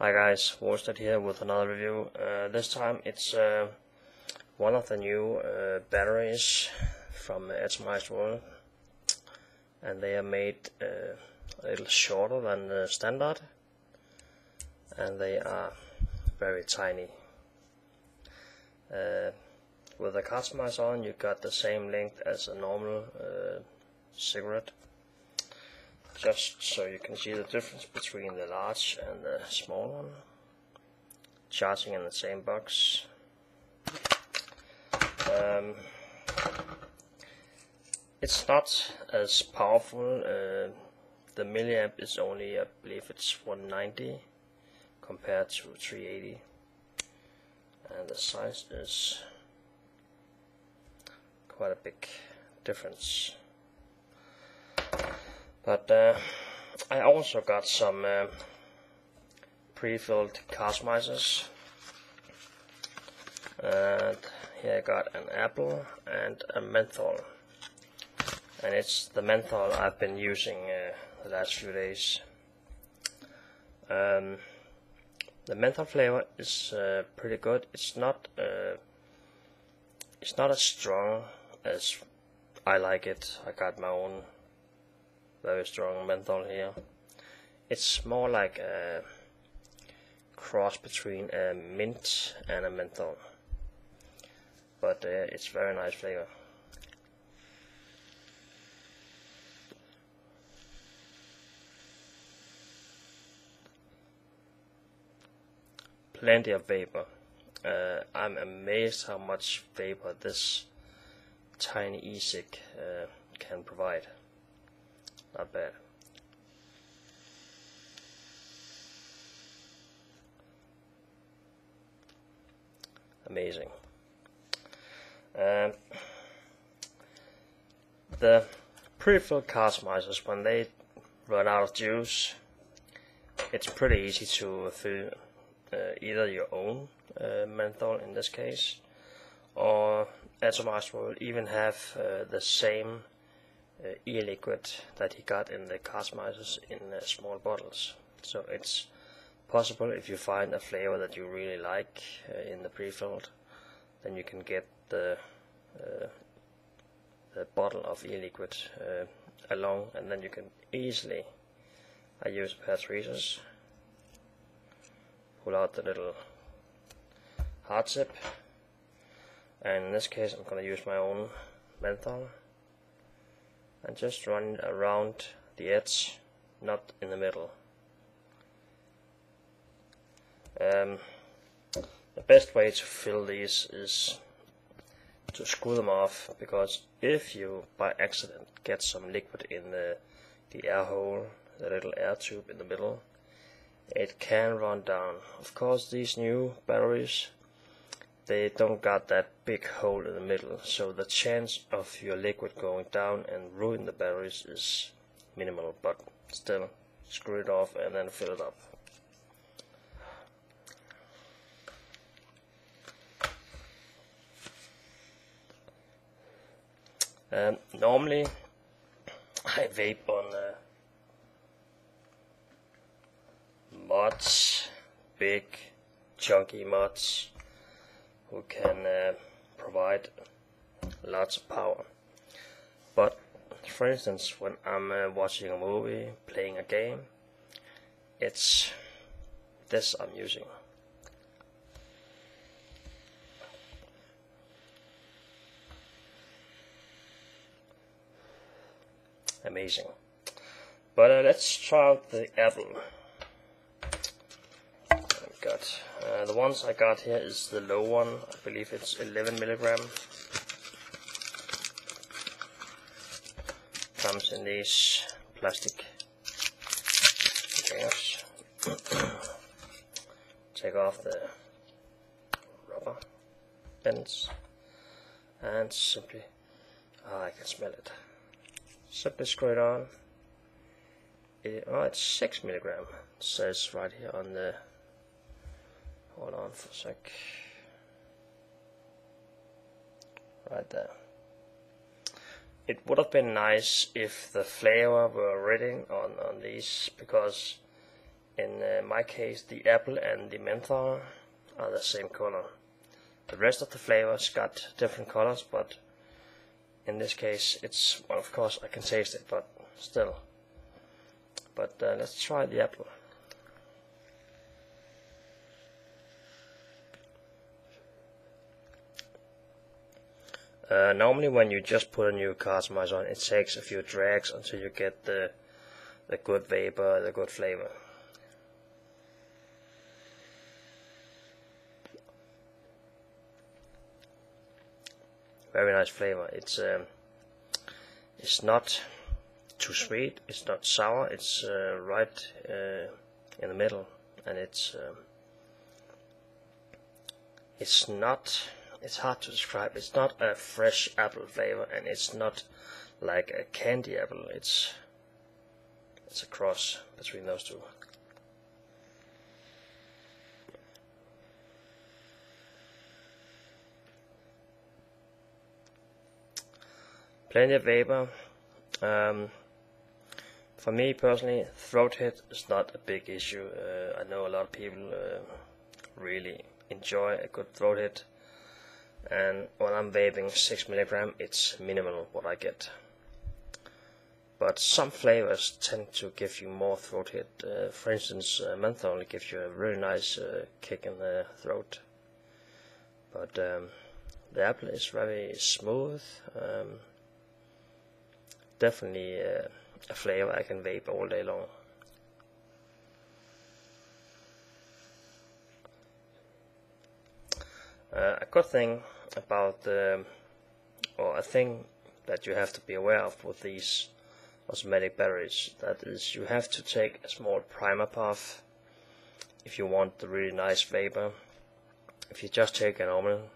Hi guys, Walsted here with another review. This time it's one of the new batteries from Atomized World, and they are made a little shorter than the standard, and they are very tiny. With the customizer on, you got the same length as a normal cigarette, just so you can see the difference between the large and the small one. Charging in the same box. It's not as powerful. The milliamp is only, I believe it's 190 compared to 380, and the size is quite a big difference. But I also got some pre-filled customizers, and here I got an apple and a menthol, and it's the menthol I've been using the last few days. The menthol flavor is pretty good. It's not as strong as I like it. I got my own very strong menthol here. It's more like a cross between a mint and a menthol, but it's very nice flavor. Plenty of vapor. I'm amazed how much vapor this tiny e-cig can provide. Not bad. Amazing. The pre-filled customizers, when they run out of juice, it's pretty easy to fill either your own menthol in this case, or Atomized will even have the same e-liquid that he got in the customizers in small bottles. So it's possible, if you find a flavor that you really like in the pre-filled, then you can get the bottle of e-liquid along, and then you can easily, I use a pair of tweezers, pull out the little hard tip, and in this case I'm going to use my own menthol and just run it around the edge, not in the middle. The best way to fill these is to screw them off, because if you by accident get some liquid in the air hole, the little air tube in the middle, it can run down. Of course, these new batteries, they don't got that big hole in the middle, so the chance of your liquid going down and ruin the batteries is minimal, but still, screw it off and then fill it up. Normally I vape on mods, big chunky mods, who can provide lots of power. But for instance, when I'm watching a movie, playing a game, it's this I'm using. Amazing. But let's try out the apple. The ones I got here is the low one. I believe it's 11 milligram. Comes in these plastic containers. Take off the rubber ends and simply, I can smell it. Simply screw it on. It's 6 milligram. It says right here on the. Hold on for a sec. Right there. It would have been nice if the flavor were written on these, because In my case, the apple and the menthol are the same color. The rest of the flavors got different colors, but in this case, it's, well, of course I can taste it, but still. But let's try the apple. Normally when you just put a new cartomizer on, it takes a few drags until you get the good vapor, the good flavor. Very nice flavor. It's not too sweet, it's not sour, it's right in the middle, and it's hard to describe. It's not a fresh apple flavor, and it's not like a candy apple. It's a cross between those two. Plenty of vapor. For me personally, throat hit is not a big issue. I know a lot of people really enjoy a good throat hit, and when I'm vaping 6 mg, it's minimal what I get. But some flavors tend to give you more throat hit. For instance, menthol gives you a really nice kick in the throat. But the apple is very smooth. Definitely a flavor I can vape all day long. A good thing about or a thing that you have to be aware of with these osmotic batteries, that is, you have to take a small primer puff if you want the really nice vapor. If you just take a normal,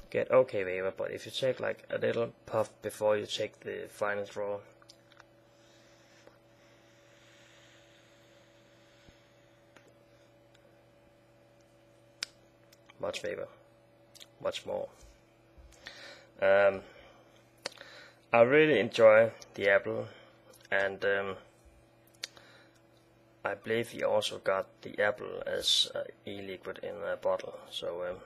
get okay vapor, but if you take like a little puff before you take the final draw, much vapor, much more. I really enjoy the apple, and I believe he also got the apple as e-liquid in a bottle. So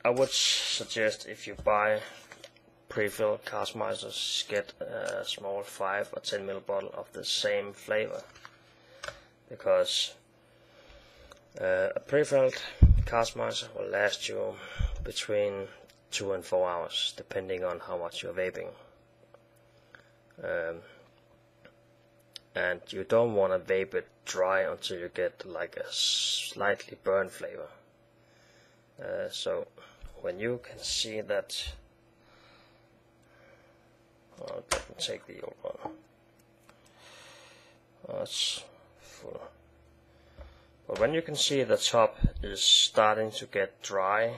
I would suggest, if you buy pre-filled cartomizers, get a small 5 or 10 ml bottle of the same flavor, because a pre-filled cartomizer will last you between 2 and 4 hours, depending on how much you're vaping. And you don't want to vape it dry until you get like a slightly burnt flavor. So when you can see that, I'll take the old one. That's full. But when you can see the top is starting to get dry,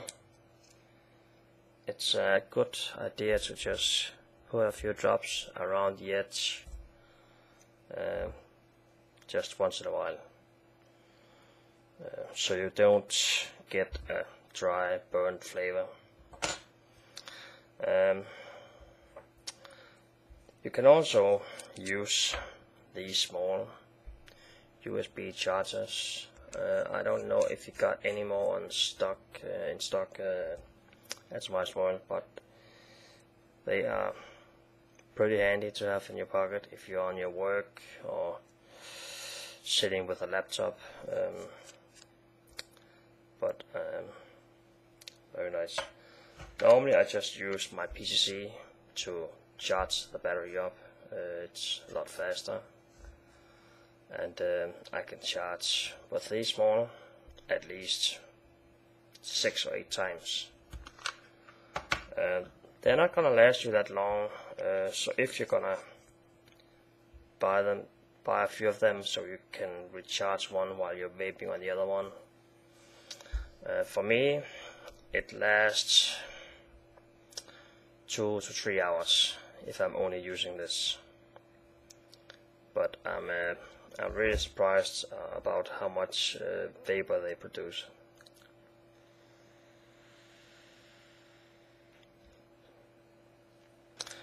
it's a good idea to just put a few drops around the edge, just once in a while, so you don't get a dry, burnt flavor. You can also use these small USB chargers. I don't know if you got any more on stock, in stock at my small, but they are pretty handy to have in your pocket if you're on your work or sitting with a laptop. But very nice. Normally I just use my PCC to charge the battery up. It's a lot faster, and I can charge with these small at least 6 or 8 times. They're not gonna last you that long, so if you're gonna buy a few of them so you can recharge one while you're vaping on the other one. For me, it lasts 2 to 3 hours if I'm only using this. But I'm really surprised about how much vapor they produce.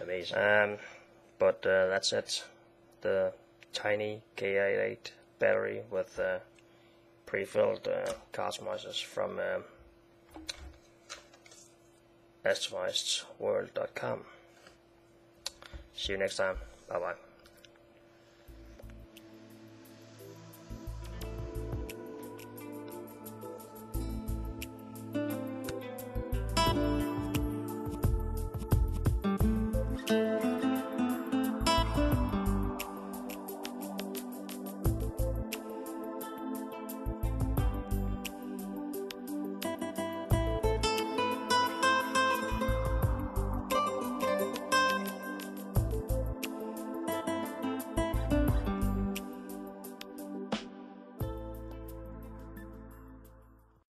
Amazing. But that's it. The tiny KR808 battery with pre-filled customizers from customizedworld.com. See you next time. Bye bye.